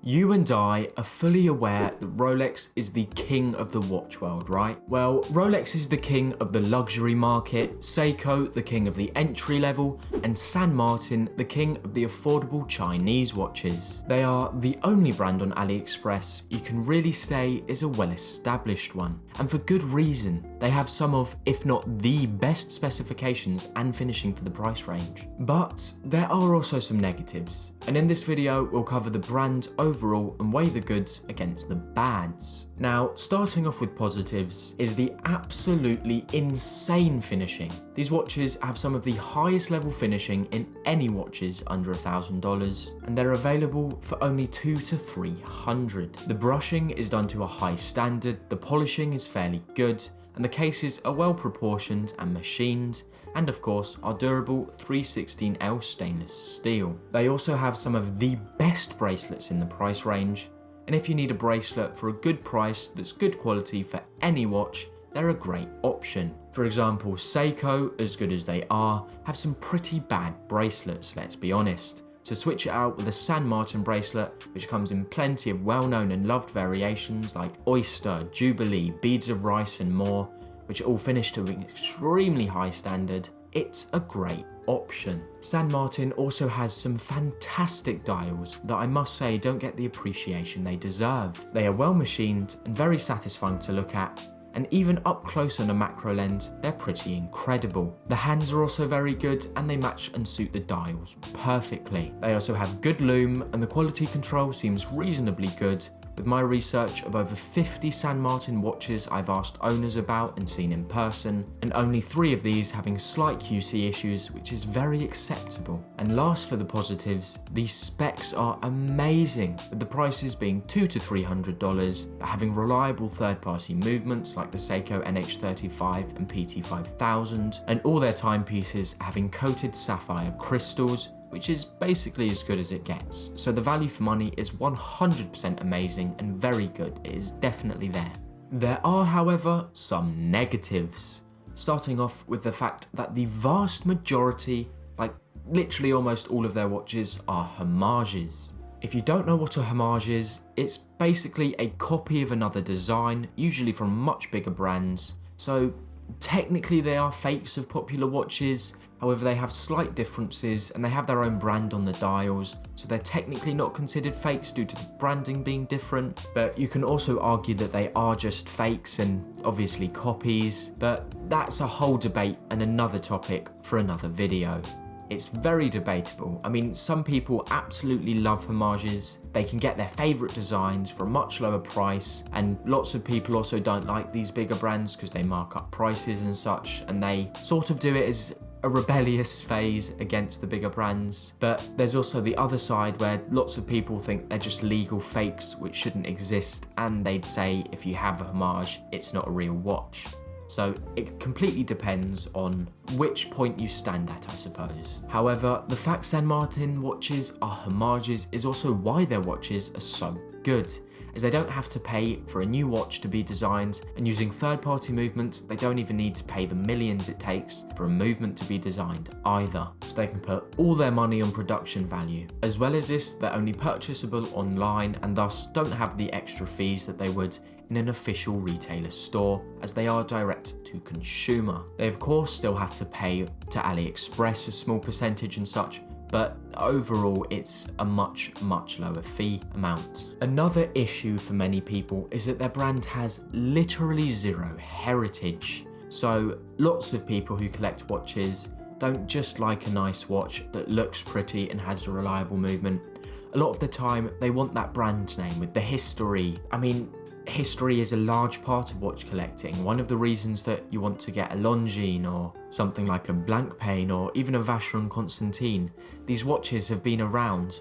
You and I are fully aware that Rolex is the king of the watch world, right? Well, Rolex is the king of the luxury market, Seiko the king of the entry level, and San Martin the king of the affordable Chinese watches. They are the only brand on AliExpress you can really say is a well-established one, and for good reason. They have some of, if not the best specifications and finishing for the price range. But there are also some negatives, and in this video we'll cover the brand overall and weigh the goods against the bads. Now, starting off with positives is the absolutely insane finishing. These watches have some of the highest level finishing in any watches under $1,000, and they're available for only $200 to $300. The brushing is done to a high standard, the polishing is fairly good, and the cases are well proportioned and machined, and of course are durable 316L stainless steel. They also have some of the best bracelets in the price range, and if you need a bracelet for a good price that's good quality for any watch, they're a great option. For example, Seiko, as good as they are, have some pretty bad bracelets, let's be honest. So switch it out with a San Martin bracelet, which comes in plenty of well-known and loved variations like Oyster, Jubilee, Beads of Rice and more, which are all finished to an extremely high standard. It's a great option. San Martin also has some fantastic dials that I must say don't get the appreciation they deserve. They are well machined and very satisfying to look at, and even up close on a macro lens, they're pretty incredible. The hands are also very good and they match and suit the dials perfectly. They also have good lume and the quality control seems reasonably good. With my research of over 50 San Martin watches I've asked owners about and seen in person, and only 3 of these having slight QC issues, which is very acceptable. And last for the positives, these specs are amazing, with the prices being $200 to $300, but having reliable third-party movements like the Seiko NH35 and PT5000, and all their timepieces having coated sapphire crystals, which is basically as good as it gets. So the value for money is 100% amazing and very good. It is definitely there. There are, however, some negatives. Starting off with the fact that the vast majority, like literally almost all of their watches, are homages. If you don't know what a homage is, it's basically a copy of another design, usually from much bigger brands. So technically they are fakes of popular watches, however they have slight differences and they have their own brand on the dials, so they're technically not considered fakes due to the branding being different, but you can also argue that they are just fakes and obviously copies, but that's a whole debate and another topic for another video. It's very debatable. I mean, some people absolutely love homages. They can get their favourite designs for a much lower price, and lots of people also don't like these bigger brands because they mark up prices and such, and they sort of do it as a rebellious phase against the bigger brands. But there's also the other side where lots of people think they're just legal fakes which shouldn't exist, and they'd say if you have a homage, it's not a real watch. So it completely depends on which point you stand at, I suppose. However, the fact San Martin watches are homages is also why their watches are so good, as they don't have to pay for a new watch to be designed, and using third-party movements, they don't even need to pay the millions it takes for a movement to be designed either. So they can put all their money on production value. As well as this, they're only purchasable online and thus don't have the extra fees that they would in an official retailer store, as they are direct to consumer. They of course still have to pay to AliExpress a small percentage and such, but overall it's a much lower fee amount. Another issue for many people is that their brand has literally zero heritage. So lots of people who collect watches don't just like a nice watch that looks pretty and has a reliable movement. A lot of the time they want that brand name with the history. I mean, history is a large part of watch collecting. One of the reasons that you want to get a Longines or something like a Blancpain or even a Vacheron Constantin, these watches have been around,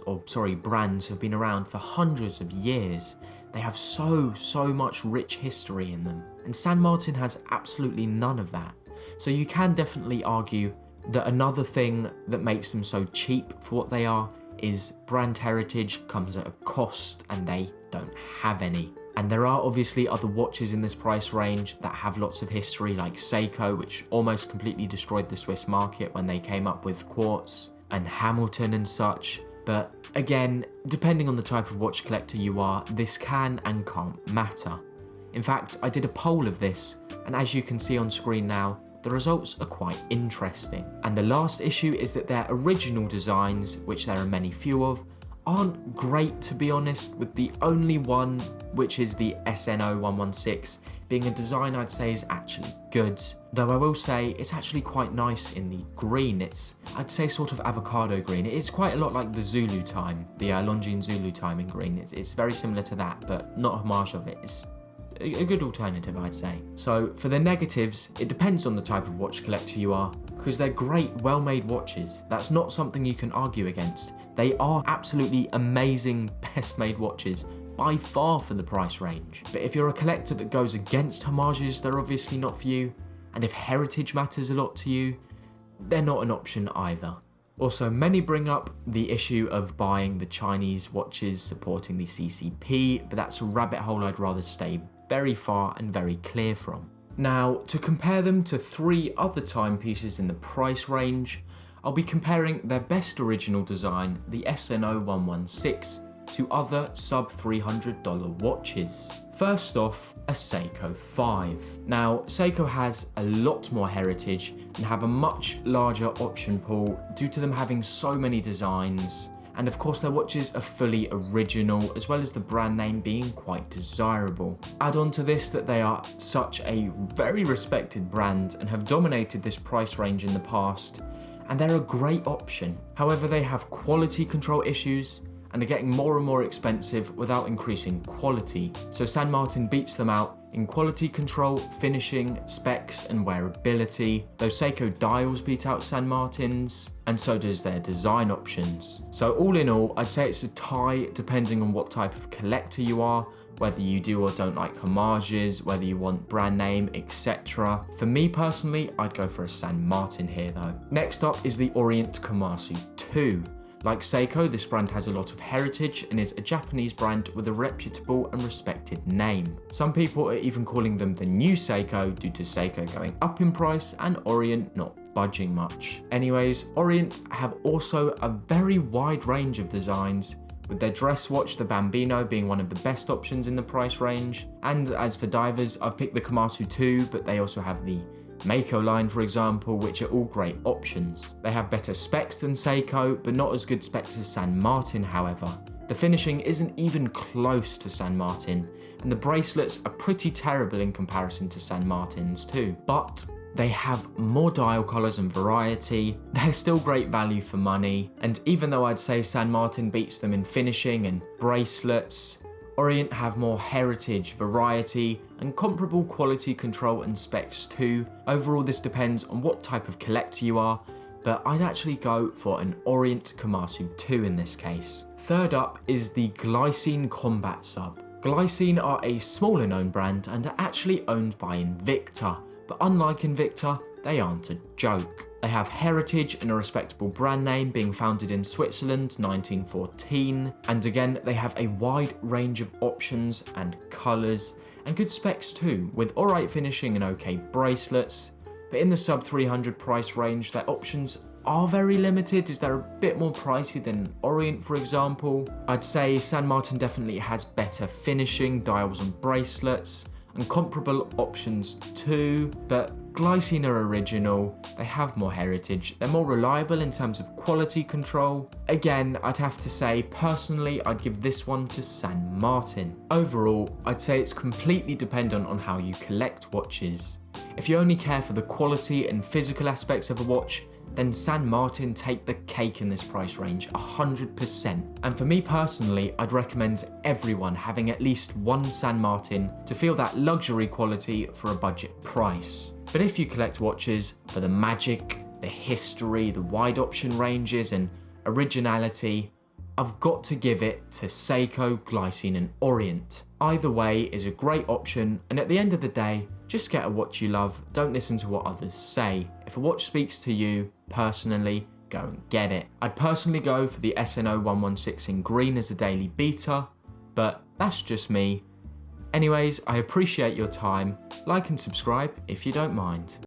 brands have been around for hundreds of years. They have so much rich history in them. And San Martin has absolutely none of that. So you can definitely argue that another thing that makes them so cheap for what they are is brand heritage comes at a cost and they don't have any. And there are obviously other watches in this price range that have lots of history, like Seiko, which almost completely destroyed the Swiss market when they came up with quartz, and Hamilton and such. But again, depending on the type of watch collector you are, this can and can't matter. In fact, I did a poll of this, and as you can see on screen now, the results are quite interesting. And the last issue is that their original designs, which there are many few of, aren't great to be honest, with the only one, which is the SNO116, being a design I'd say is actually good. Though I will say it's actually quite nice in the green. It's, I'd say, sort of avocado green. It is quite a lot like the Zulu time, the Longines Zulu time in green. It's very similar to that, but not a homage of it. It's a good alternative, I'd say. So for the negatives, it depends on the type of watch collector you are, because they're great, well-made watches. That's not something you can argue against. They are absolutely amazing, best-made watches, by far for the price range. But if you're a collector that goes against homages, they're obviously not for you. And if heritage matters a lot to you, they're not an option either. Also, many bring up the issue of buying the Chinese watches supporting the CCP, but that's a rabbit hole I'd rather stay very far and very clear from. Now, to compare them to 3 other timepieces in the price range, I'll be comparing their best original design, the SNO116, to other sub $300 watches. First off, a Seiko 5. Now, Seiko has a lot more heritage and have a much larger option pool due to them having so many designs. And of course their watches are fully original, as well as the brand name being quite desirable. Add on to this that they are such a very respected brand and have dominated this price range in the past, and they're a great option. However, they have quality control issues and are getting more and more expensive without increasing quality. So San Martin beats them out in quality control, finishing, specs and wearability, though Seiko dials beat out San Martin's, and so does their design options. So all in all, I'd say it's a tie depending on what type of collector you are, whether you do or don't like homages, whether you want brand name, etc. For me personally, I'd go for a San Martin here though. Next up is the Orient Kamasu 2. Like Seiko, this brand has a lot of heritage and is a Japanese brand with a reputable and respected name. Some people are even calling them the new Seiko due to Seiko going up in price and Orient not budging much. Anyways, Orient have also a very wide range of designs, with their dress watch, the Bambino, being one of the best options in the price range. And as for divers, I've picked the Kamasu 2, but they also have the Mako line, for example, which are all great options. They have better specs than Seiko, but not as good specs as San Martin, however. The finishing isn't even close to San Martin, and the bracelets are pretty terrible in comparison to San Martin's too. But they have more dial colours and variety, they're still great value for money, and even though I'd say San Martin beats them in finishing and bracelets, Orient have more heritage, variety, and comparable quality control and specs too. Overall, this depends on what type of collector you are, but I'd actually go for an Orient Kamasu 2 in this case. Third up is the Glycine Combat Sub. Glycine are a smaller known brand and are actually owned by Invicta, but unlike Invicta, they aren't a joke. They have heritage and a respectable brand name, being founded in Switzerland 1914, and again they have a wide range of options and colours and good specs too, with alright finishing and okay bracelets. But in the sub 300 price range, their options are very limited as they're a bit more pricey than Orient, for example. I'd say San Martin definitely has better finishing, dials and bracelets, and comparable options too, but Glycine are original, they have more heritage, they're more reliable in terms of quality control. Again, I'd have to say, personally, I'd give this one to San Martin. Overall, I'd say it's completely dependent on how you collect watches. If you only care for the quality and physical aspects of a watch, then San Martin take the cake in this price range 100%. And for me personally, I'd recommend everyone having at least one San Martin to feel that luxury quality for a budget price. But if you collect watches for the magic, the history, the wide option ranges and originality, I've got to give it to Seiko, Glycine and Orient. Either way is a great option, and at the end of the day, just get a watch you love, don't listen to what others say. If a watch speaks to you, personally, go and get it. I'd personally go for the SNO116 in green as a daily beater, but that's just me. Anyways, I appreciate your time, like and subscribe if you don't mind.